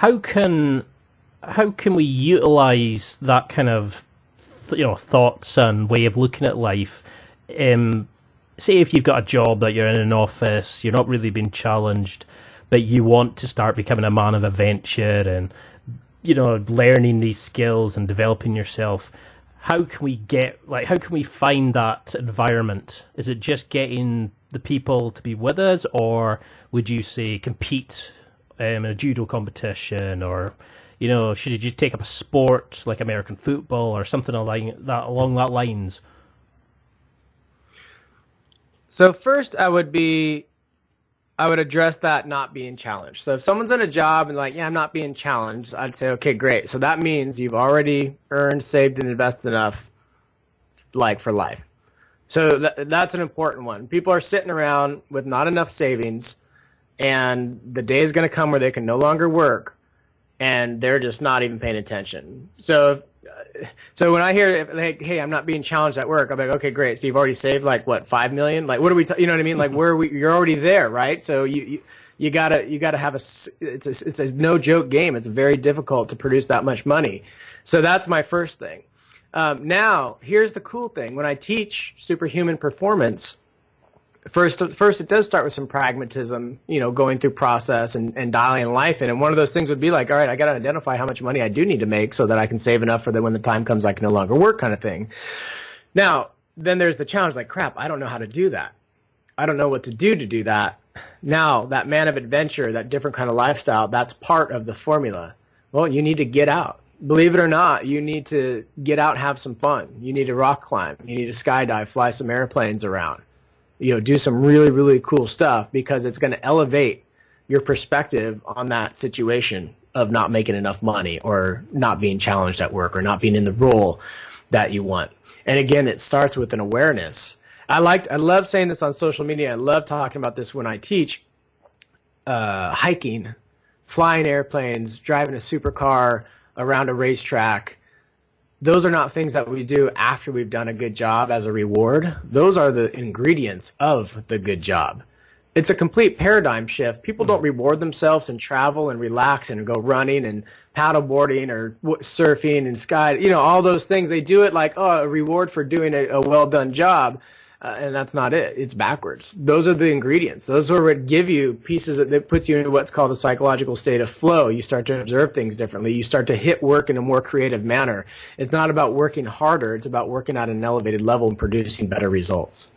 how can we utilize that kind of thoughts and way of looking at life? Say if you've got a job that you're in an office, you're not really being challenged, but you want to start becoming a man of adventure and learning these skills and developing yourself. How can we find that environment? Is it just getting the people to be with us, or would you say compete in a judo competition, or should you just take up a sport like American football or something along that lines? So first, I would address that not being challenged. So if someone's in a job and like, yeah, I'm not being challenged, I'd say, okay, great. So that means you've already earned, saved, and invested enough, like, for life. So that's an important one. People are sitting around with not enough savings, and the day is going to come where they can no longer work, and they're just not even paying attention. So when I hear like, hey, I'm not being challenged at work, I'm like, okay, great. So you've already saved like what, 5 million? Like, what are we, you know what I mean? Like, where are we? You're already there, right? So you gotta have it's a no joke game. It's very difficult to produce that much money. So that's my first thing. Now here's the cool thing. When I teach superhuman performance, First, it does start with some pragmatism, going through process and dialing life in. And one of those things would be like, all right, I got to identify how much money I do need to make so that I can save enough for that when the time comes, I can no longer work, kind of thing. Now, then there's the challenge, like, crap, I don't know how to do that. I don't know what to do that. Now, that man of adventure, that different kind of lifestyle, that's part of the formula. Well, you need to get out. Believe it or not, you need to get out and have some fun. You need to rock climb. You need to skydive, fly some airplanes around. Do some really, really cool stuff, because it's going to elevate your perspective on that situation of not making enough money or not being challenged at work or not being in the role that you want. And again, it starts with an awareness. I love saying this on social media. I love talking about this when I teach. Hiking, flying airplanes, driving a supercar around a racetrack. Those are not things that we do after we've done a good job as a reward. Those are the ingredients of the good job. It's a complete paradigm shift. People don't reward themselves and travel and relax and go running and paddleboarding or surfing and sky, all those things. They do it like, a reward for doing a well-done job. And that's not it. It's backwards. Those are the ingredients. Those are what give you pieces that puts you into what's called a psychological state of flow. You start to observe things differently. You start to hit work in a more creative manner. It's not about working harder. It's about working at an elevated level and producing better results.